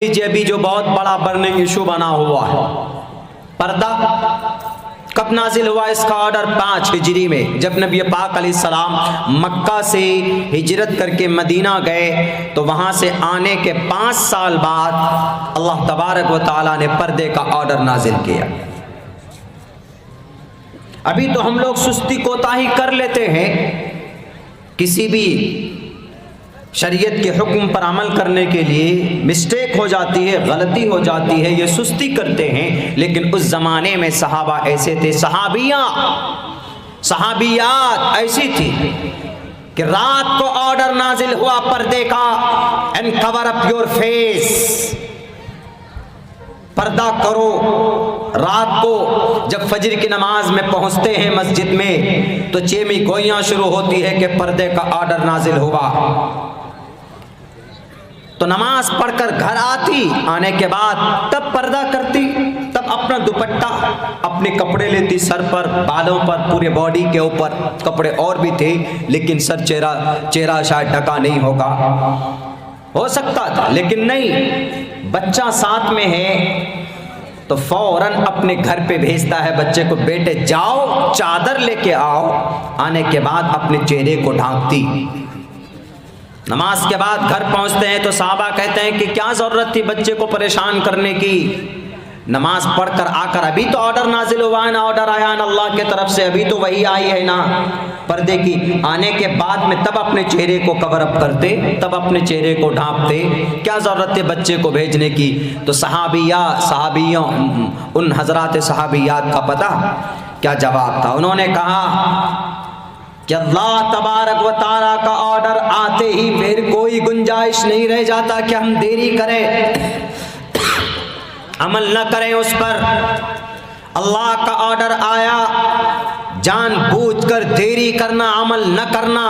लीजिए अभी जो बहुत बड़ा बर्निंग इशू बना हुआ है, पर्दा कब नाजिल हुआ? इसका ऑर्डर 5 हिजरी में, जब नबी पाक अलैहिस्सलाम मक्का से हिजरत करके मदीना गए तो वहां से आने के 5 साल बाद अल्लाह तबारक व तआला ने पर्दे का ऑर्डर नाजिल किया। अभी तो हम लोग सुस्ती कोताही कर लेते हैं, किसी भी शरीयत के हुक्म पर अमल करने के लिए मिस्टेक हो जाती है, गलती हो जाती है, ये सुस्ती करते हैं। लेकिन उस ज़माने में सहाबा ऐसे थे, सहाबियात ऐसी थी कि रात को ऑर्डर नाजिल हुआ पर्दे का, and cover up your face, पर्दा करो। रात को जब फजर की नमाज में पहुंचते हैं मस्जिद में तो चेमी गोइयां शुरू होती है कि पर्दे का ऑर्डर नाजिल हुआ। तो नमाज पढ़कर घर आने के बाद तब पर्दा करती, तब अपना दुपट्टा, अपने कपड़े लेती सर पर, बालों पर, पूरे बॉडी के ऊपर कपड़े और भी थे, लेकिन सर चेहरा शायद ढका नहीं होगा, हो सकता था, लेकिन नहीं। बच्चा साथ में है तो फौरन अपने घर पे भेजता है बच्चे को, बेटे जाओ चादर लेके आओ। आने के बाद अपने चेहरे को ढांकती। नमाज के बाद घर पहुंचते हैं तो साहबा कहते हैं कि क्या जरूरत थी बच्चे को परेशान करने की, नमाज पढ़कर आकर अभी तो ऑर्डर नाजिल हुआ है ना, ऑर्डर आया ना अल्लाह के तरफ से, अभी तो वही आई है ना पर्दे की। आने के बाद में तब अपने चेहरे को कवर अप करते, तब अपने चेहरे को ढांपते, क्या जरूरत है बच्चे को भेजने की। तो सहाबियों उन हजरात सहाबियात का पता क्या जवाब था? उन्होंने कहा कि अल्लाह तबारक व तआला का ऑर्डर आते ही फिर कोई गुंजाइश नहीं रह जाता कि हम देरी करें, अमल न करें उस पर। अल्लाह का ऑर्डर आया, जानबूझकर देरी करना, अमल न करना,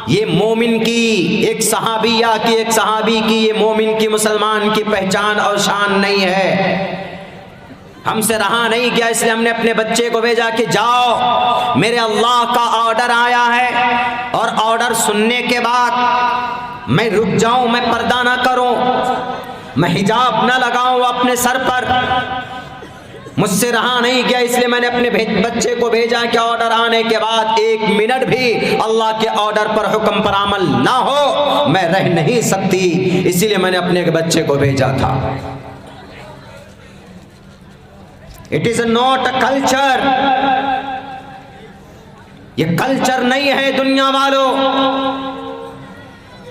ये मोमिन की, एक सहाबिया की, एक सहाबी की, ये मोमिन की, मुसलमान की पहचान और शान नहीं है। हमसे रहा नहीं गया, इसलिए हमने अपने बच्चे को भेजा कि जाओ, मेरे अल्लाह का ऑर्डर आया है, और ऑर्डर सुनने के बाद मैं रुक जाऊं, मैं पर्दा ना करूं, मैं हिजाब न लगाऊं अपने सर पर। मुझसे रहा नहीं गया, इसलिए मैंने अपने बच्चे को भेजा कि ऑर्डर आने के बाद 1 मिनट भी अल्लाह के ऑर्डर पर, हुक्म पर अमल ना हो मैं रह नहीं सकती, इसीलिए मैंने अपने बच्चे को भेजा था। It is not a culture, ये कल्चर नहीं है दुनिया वालों।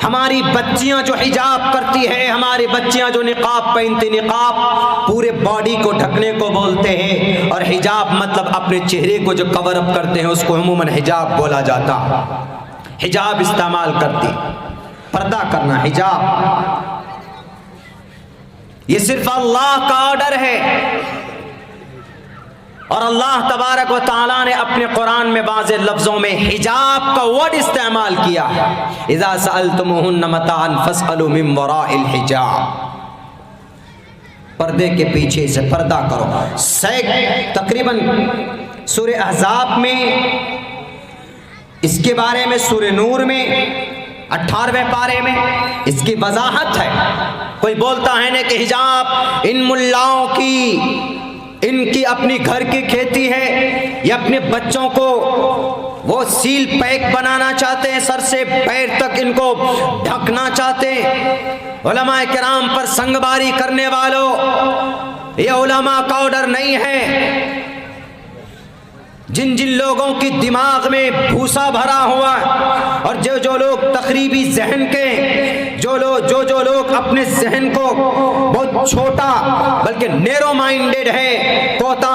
हमारी बच्चियां जो हिजाब करती है, हमारी बच्चियां जो निकाब पहनती, निकाब पूरे बॉडी को ढकने को बोलते हैं, और हिजाब मतलब अपने चेहरे को जो कवर अप करते हैं उसको अमूमन हिजाब बोला जाता। हिजाब इस्तेमाल करती, पर्दा करना, हिजाब, ये सिर्फ अल्लाह का ऑर्डर है। और अल्लाह तबारक व तआला ने अपने कुरान में वाज़े लफ्जों में हिजाब का वर्ड इस्तेमाल किया है, इज़ा सअल्तुमुहुन्ना मताअन फस्अलू मिन वराइल हिजाब, पर्दे के पीछे से पर्दा करो। तकरीबन सूरे अहज़ाब में इसके बारे में, सूरे नूर में 18वें पारे में इसकी वजाहत है। कोई बोलता है ना कि हिजाब इन मुल्लाओं की, इनकी अपनी घर की खेती है, या अपने बच्चों को वो सील पैक बनाना चाहते हैं, सर से पैर तक इनको ढकना चाहते हैं। उलमाए किराम पर संगबारी करने वालों, ये उलमा का ऑर्डर नहीं है। जिन जिन लोगों की दिमाग में भूसा भरा हुआ है, और जो लोग तकरीबी जहन के, जो लोग अपने जहन को बहुत छोटा बल्कि नैरो माइंडेड है, कोता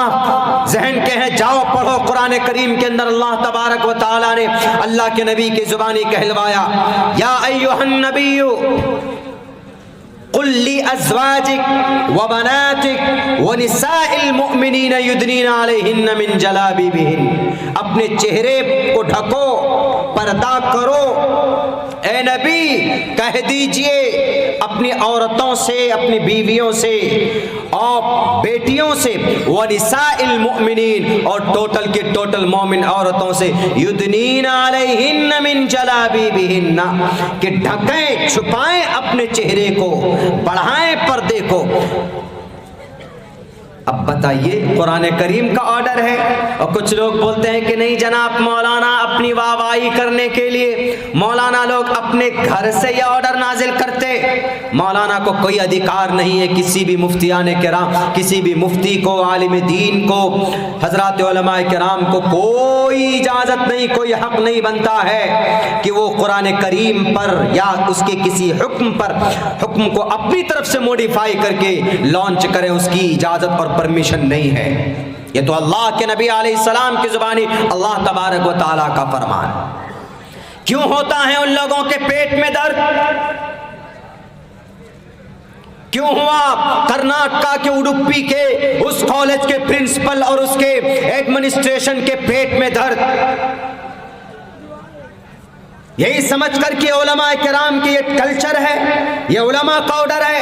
जहन के हैं, जाओ पढ़ो कुरान करीम के अंदर अल्लाह तबारक व तआला ने अल्लाह के नबी की जुबानी कहलवाया, या अय्युहन नबिय्यु कुल ली अज़वाजिक व बनातिक व निसाइल मुमिनीना युदनीना अलैहिन्ना मिन जलाबिबिहिन, अपने चेहरे को ढको, पर्दा करो, ए नबी कह दीजिए अपनी औरतों से, अपनी बीवियों से और बेटियों से, वनिसाइल मुमिनीन और टोटल के टोटल मोमिन औरतों से, युदनीना अलैहिन्ना मिन जलाबीबिहिन्ना कि ढकें, छुपाएं अपने चेहरे को, बढ़ाएं पर्दे को। अब बताइए, कुरान करीम का ऑर्डर है और कुछ लोग बोलते हैं कि नहीं जनाब मौलाना अपनी वाहवाही करने के लिए मौलाना लोग अपने घर से यह ऑर्डर नाजिल करते। मौलाना को कोई अधिकार नहीं है किसी भी मुफ्तियाने किराम, किसी भी मुफ्ती को, आलिम दीन को, हजरत उलमाए किराम को कोई इजाज़त नहीं, कोई हक नहीं बनता है कि वो कुरान करीम पर या उसके किसी हुक्म पर, हुक्म को अपनी तरफ से मॉडिफाई करके लॉन्च करें। उसकी इजाज़त और परमिशन नहीं है। ये तो अल्लाह के नबी अलैहिस्सलाम की जुबानी अल्लाह तबारक व तआला का फरमान। क्यों होता है उन लोगों के पेट में दर्द? क्यों हुआ कर्नाटक के उडुपी के उस कॉलेज के प्रिंसिपल और उसके एडमिनिस्ट्रेशन के पेट में दर्द? यही समझ कर के उलमा किराम की ये कल्चर है, ये उलमा का ऑर्डर है,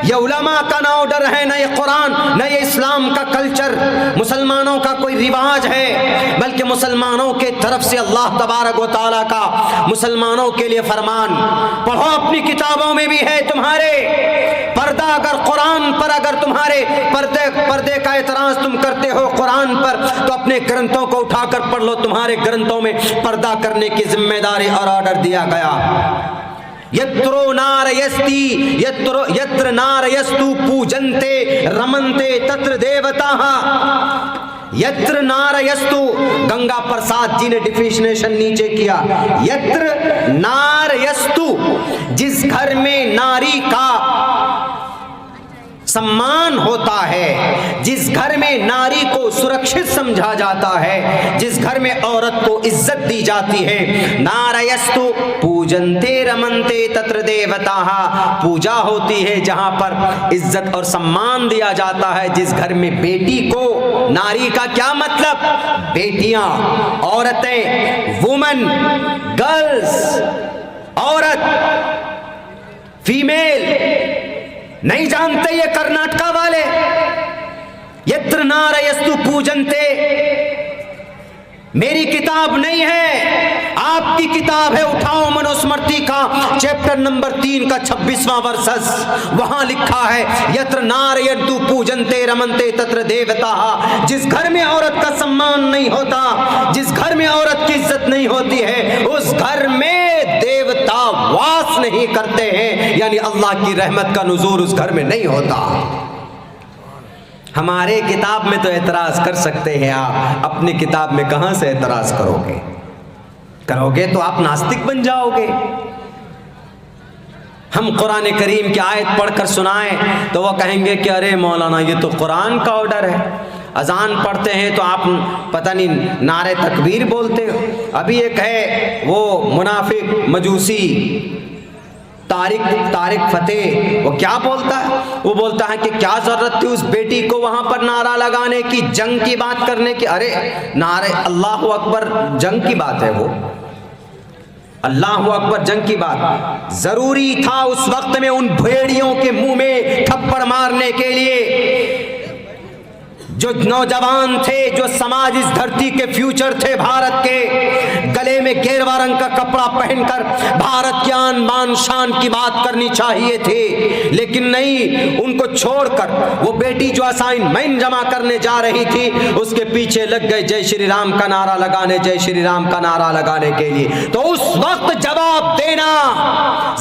ये उलमा का ना ऑर्डर है, ना ये कुरान, ना ये इस्लाम का कल्चर, मुसलमानों का कोई रिवाज है, बल्कि मुसलमानों के तरफ से अल्लाह तबारक व तआला का मुसलमानों के लिए फरमान। पढ़ो, अपनी किताबों में भी है तुम्हारे पर्दा। अगर कुरान पर अगर तुम्हारे पर्दे का एतराज तुम करते हो कुरान पर, तो अपने ग्रंथों को उठाकर पढ़ लो। तुम्हारे ग्रंथों में पर्दा करने की जिम्मेदारी और ऑर्डर दिया गया। यत्रो नारयस्ति यत्र नारयस्तु पूजन्ते रमन्ते तत्र देवताः। यत्र नारयस्तु, गंगा प्रसाद जी ने डिफिनेशन नीचे किया। यत्र नारयस्तु, जिस घर में नारी का सम्मान होता है, जिस घर में नारी को सुरक्षित समझा जाता है, जिस घर में औरत को इज्जत दी जाती है, नारयस्तु पूजन्ते रमन्ते तत्र देवताः, पूजा होती है जहां पर इज्जत और सम्मान दिया जाता है। जिस घर में बेटी को, नारी का क्या मतलब? बेटियां, औरतें, वुमन, गर्ल्स, औरत, फीमेल। नहीं जानते ये कर्नाटका वाले? यत्र नारयस्तु पूजन्ते, मेरी किताब नहीं है, आपकी किताब है। उठाओ मनुस्मृति का चैप्टर नंबर 3 का 26वां वर्षस, वहां लिखा है यत्र नारयन्तु पूजन्ते रमन्ते तत्र देवताः। जिस घर में औरत का सम्मान नहीं होता, जिस घर में औरत की इज्जत नहीं होती है, उस घर में देवता वास नहीं करते हैं, यानी अल्लाह की रहमत का नुज़ूल उस घर में नहीं होता। हमारे किताब में तो एतराज कर सकते हैं आप, अपनी किताब में कहां से एतराज करोगे? करोगे तो आप नास्तिक बन जाओगे। हम कुरान करीम की आयत पढ़कर सुनाएं तो वो कहेंगे कि अरे मौलाना ये तो कुरान का ऑर्डर है। अजान पढ़ते हैं तो आप पता नहीं नारे तकबीर बोलते हो। अभी एक है वो मुनाफिक मजूसी तारिक फतेह, वो क्या बोलता है? वो बोलता है कि क्या जरूरत थी उस बेटी को वहां पर नारा लगाने की, जंग की बात करने की। अरे नारे अल्लाह अकबर जंग की बात है, वो अल्लाह अकबर जंग की बात। जरूरी था उस वक्त में उन भेड़ियों के मुंह में थप्पड़ मारने के लिए जो नौजवान थे, जो समाज इस धरती के फ्यूचर थे भारत के, गले में गेरवा रंग का कपड़ा पहनकर भारत की आन बान शान की बात करनी चाहिए थी, लेकिन नहीं, उनको छोड़कर वो बेटी जो असाइनमेंट जमा करने जा रही थी उसके पीछे लग गए जय श्री राम का नारा लगाने, जय श्री राम का नारा लगाने के लिए। तो उस वक्त जवाब देना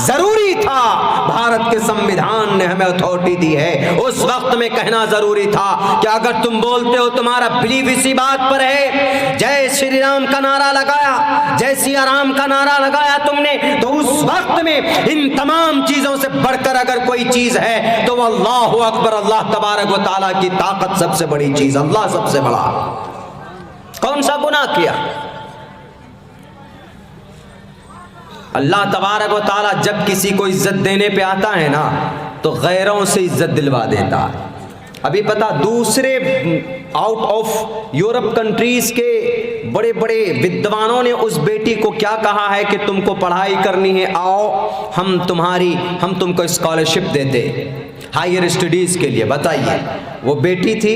जरूरी था। भारत के संविधान ने हमें अथॉरिटी दी है, उस वक्त में कहना जरूरी था कि अगर तुम बोलते हो तुम्हारा बिलीव इसी बात पर है, जय श्री राम का नारा लगाया, जय सिया राम का नारा लगाया तुमने, तो उस वक्त में इन तमाम चीजों से बढ़कर अगर कोई चीज है तो वो अल्लाहु अकबर, अल्लाह तबारक व तआला की ताकत सबसे बड़ी चीज, अल्लाह सबसे बड़ा। कौन सा गुनाह किया? अल्लाह तबारक व तआला जब किसी को इज्जत देने पे आता है ना तो गैरों से इज्जत दिलवा देता है। अभी पता, दूसरे आउट ऑफ यूरोप कंट्रीज के बड़े बड़े विद्वानों ने उस बेटी को क्या कहा है कि तुमको पढ़ाई करनी है, आओ हम तुमको स्कॉलरशिप देते हायर स्टडीज़ के लिए। बताइए, वो बेटी थी,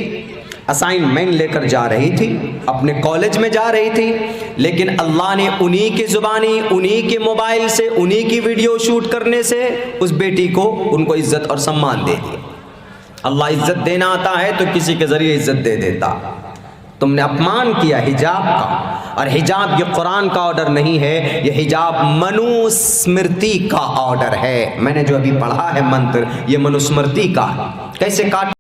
असाइनमेंट लेकर जा रही थी, अपने कॉलेज में जा रही थी, लेकिन अल्लाह ने उन्हीं की ज़ुबानी, उन्हीं के मोबाइल से, उन्हीं की वीडियो शूट करने से उस बेटी को उनको इज़्ज़त और सम्मान दे दिया। अल्लाह इज़्ज़त देना आता है तो किसी के ज़रिए इज़्ज़त दे देता। तुमने अपमान किया हिजाब का, और हिजाब ये कुरान का ऑर्डर नहीं है, ये हिजाब मनुस्मृति का ऑर्डर है। मैंने जो अभी पढ़ा है मंत्र, ये मनुस्मृति का। कैसे काट